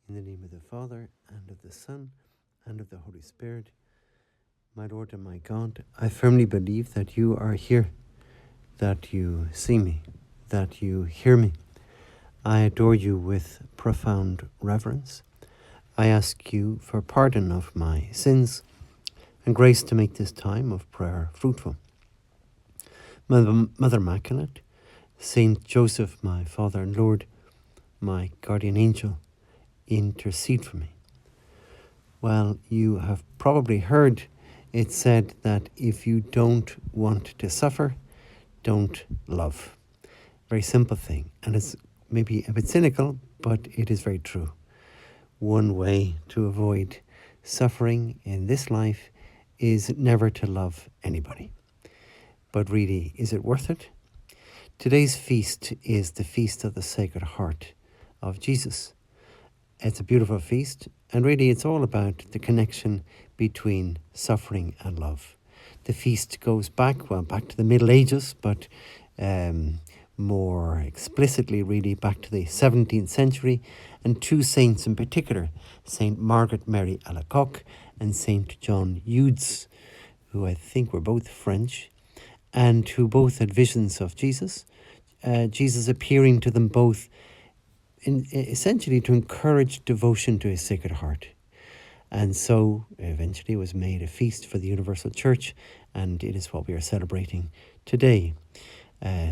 In the name of the Father, and of the Son, and of the Holy Spirit. My Lord and my God, I firmly believe that you are here, that you see me, that you hear me. I adore you with profound reverence. I ask you for pardon of my sins and grace to make this time of prayer fruitful. Mother Immaculate, Saint Joseph, my Father and Lord, my guardian angel, intercede for me. Well, you have probably heard it said that if you don't want to suffer, don't love. Very simple thing, and it's maybe a bit cynical, but it is very true. One way to avoid suffering in this life is never to love anybody. But really, is it worth it? Today's feast is the Feast of the Sacred Heart of Jesus. It's a beautiful feast, and really it's all about the connection between suffering and love. The feast goes back to the Middle Ages, but more explicitly really back to the 17th century, and two saints in particular, Saint Margaret Mary Alacoque and Saint John Eudes, who I think were both French, and who both had visions of Jesus, Jesus appearing to them both essentially to encourage devotion to his Sacred Heart. And so eventually it was made a feast for the Universal Church, and it is what we are celebrating today,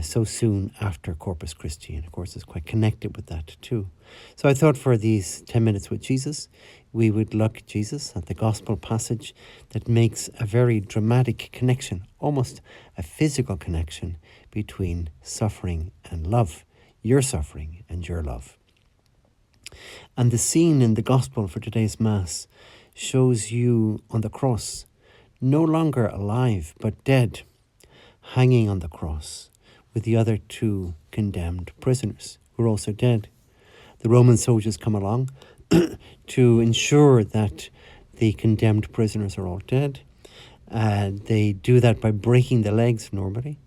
so soon after Corpus Christi. And of course it's quite connected with that too. So I thought for these 10 minutes with Jesus, we would look at Jesus at the Gospel passage that makes a very dramatic connection, almost a physical connection between suffering and love, your suffering and your love. And the scene in the Gospel for today's Mass shows you on the cross, no longer alive but dead, hanging on the cross with the other two condemned prisoners who are also dead. The Roman soldiers come along to ensure that the condemned prisoners are all dead. They do that by breaking the legs normally.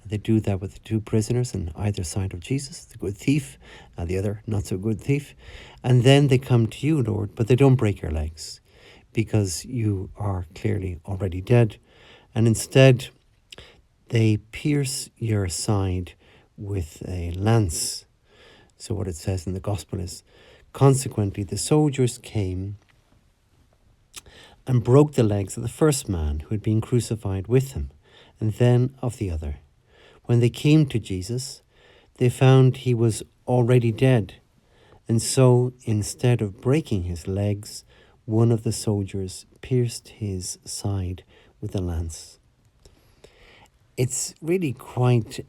They do that with the two prisoners on either side of Jesus, the good thief and the other not so good thief. And then they come to you, Lord, but they don't break your legs because you are clearly already dead. And instead, they pierce your side with a lance. So what it says in the Gospel is, consequently, the soldiers came and broke the legs of the first man who had been crucified with him, and then of the other. When they came to Jesus, they found he was already dead, and so instead of breaking his legs, one of the soldiers pierced his side with a lance. It's really quite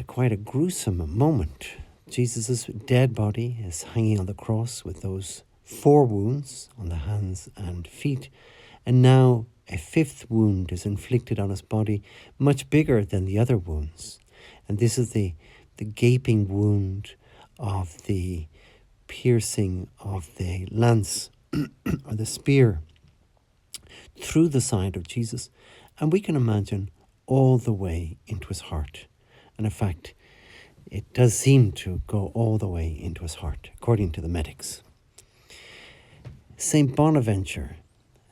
quite a gruesome moment. Jesus' dead body is hanging on the cross with those 4 wounds on the hands and feet, and now a 5th wound is inflicted on his body, much bigger than the other wounds. And this is the gaping wound of the piercing of the lance or the spear through the side of Jesus. And we can imagine all the way into his heart. And in fact, it does seem to go all the way into his heart, according to the medics. Saint Bonaventure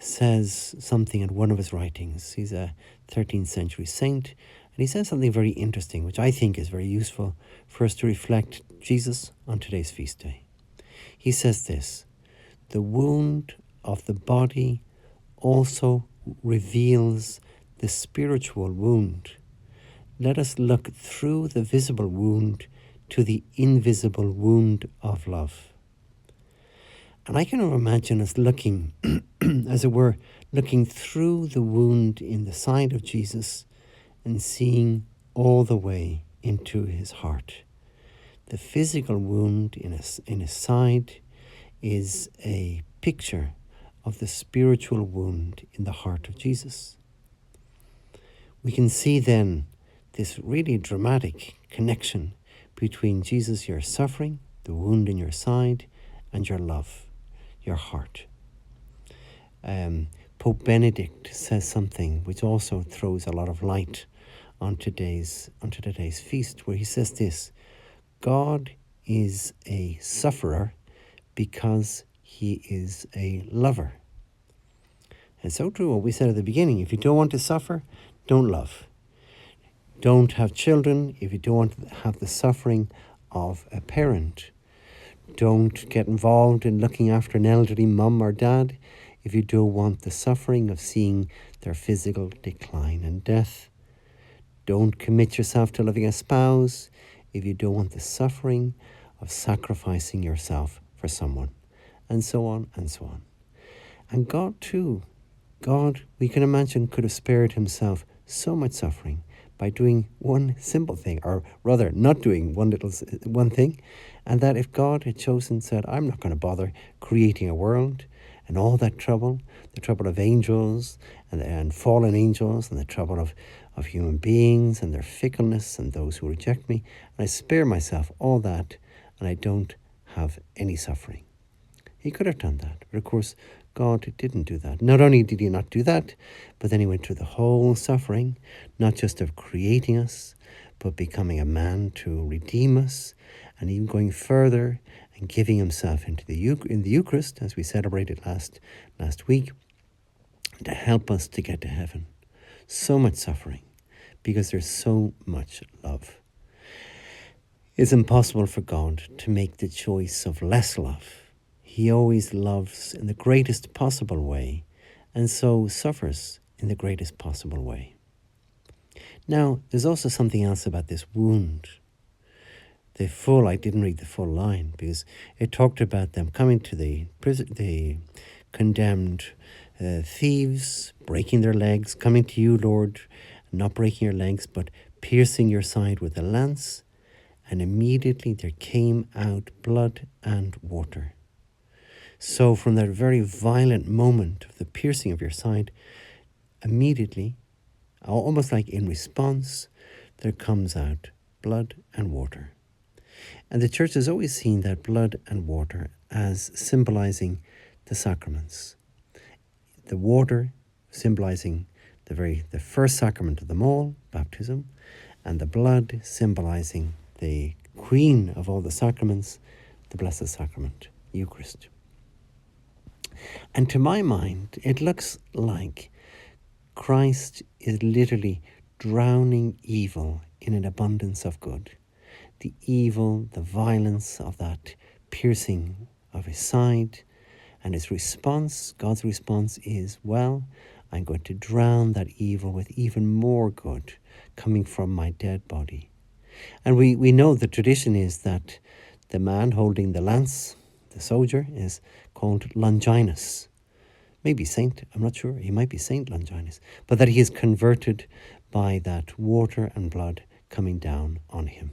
says something in one of his writings. He's a 13th century saint, and he says something very interesting, which I think is very useful for us to reflect Jesus on today's feast day. He says this: the wound of the body also reveals the spiritual wound. Let us look through the visible wound to the invisible wound of love. And I can imagine us looking, as it were, looking through the wound in the side of Jesus and seeing all the way into his heart. The physical wound in his side is a picture of the spiritual wound in the heart of Jesus. We can see then this really dramatic connection between Jesus, your suffering, the wound in your side, and your love, your heart. Pope Benedict says something which also throws a lot of light onto today's feast, where he says this: God is a sufferer because he is a lover. It's so true what we said at the beginning. If you don't want to suffer, don't love. Don't have children if you don't want to have the suffering of a parent. Don't get involved in looking after an elderly mum or dad if you don't want the suffering of seeing their physical decline and death. Don't commit yourself to loving a spouse if you don't want the suffering of sacrificing yourself for someone, and so on and so on. And God too, God, we can imagine, could have spared himself so much suffering by doing one simple thing, or rather not doing one thing, and that if God had chosen, said, I'm not going to bother creating a world and all that trouble, the trouble of angels and fallen angels, and the trouble of human beings and their fickleness and those who reject me, and I spare myself all that, and I don't have any suffering. He could have done that, but of course God didn't do that. Not only did he not do that, but then he went through the whole suffering, not just of creating us, but becoming a man to redeem us, and even going further and giving himself in the Eucharist, as we celebrated last week, to help us to get to heaven. So much suffering, because there's so much love. It's impossible for God to make the choice of less love. He always loves in the greatest possible way, and so suffers in the greatest possible way. Now, there's also something else about this wound. I didn't read the full line, because it talked about them coming to the condemned thieves, breaking their legs, coming to you, Lord, not breaking your legs, but piercing your side with a lance, and immediately there came out blood and water. So from that very violent moment of the piercing of your side, immediately, almost like in response, there comes out blood and water. And the Church has always seen that blood and water as symbolizing the sacraments. The water symbolizing the first sacrament of them all, baptism, and the blood symbolizing the queen of all the sacraments, the Blessed Sacrament, Eucharist. And to my mind, it looks like Christ is literally drowning evil in an abundance of good. The evil, the violence of that piercing of his side, and his response, God's response is, well, I'm going to drown that evil with even more good coming from my dead body. And we know the tradition is that the man holding the lance, the soldier, is called Longinus. Maybe Saint, I'm not sure, he might be Saint Longinus, but that he is converted by that water and blood coming down on him.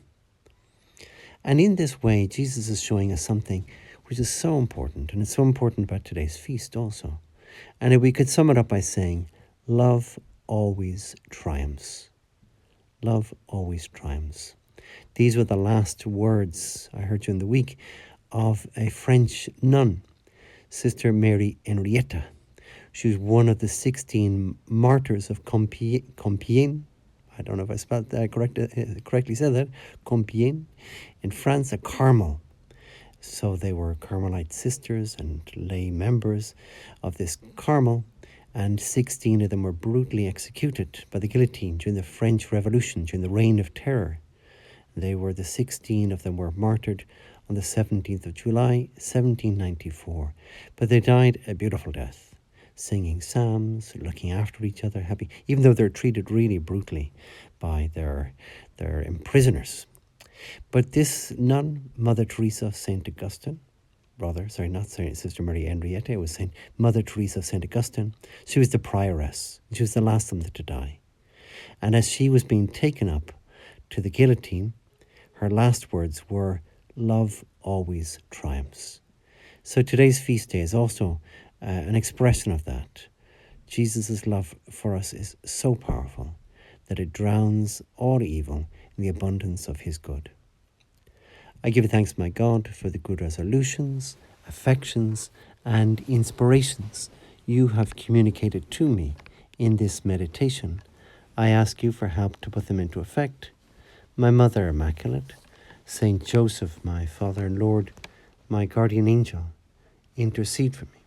And in this way, Jesus is showing us something which is so important, and it's so important about today's feast also. And we could sum it up by saying, love always triumphs. Love always triumphs. These were the last words I heard during the week of a French nun, Sister Mary Henrietta. She was one of the 16 martyrs of Compiègne. I don't know if I spelled that correctly said that. Compiègne in France, a Carmel. So they were Carmelite sisters and lay members of this Carmel, and 16 of them were brutally executed by the guillotine during the French Revolution, during the Reign of Terror. The 16 of them were martyred on the 17th of July, 1794. But they died a beautiful death, singing psalms, looking after each other, happy, even though they're treated really brutally by their imprisoners. But this nun, Mother Teresa of St. Augustine, not Sister Mary Henrietta, it was Mother Teresa of St. Augustine, she was the prioress. She was the last of them to die. And as she was being taken up to the guillotine, her last words were, love always triumphs. So today's feast day is also an expression of that. Jesus' love for us is so powerful that it drowns all evil in the abundance of his good. I give thanks, my God, for the good resolutions, affections, and inspirations you have communicated to me in this meditation. I ask you for help to put them into effect. My Mother Immaculate, Saint Joseph, my Father and Lord, my guardian angel, intercede for me.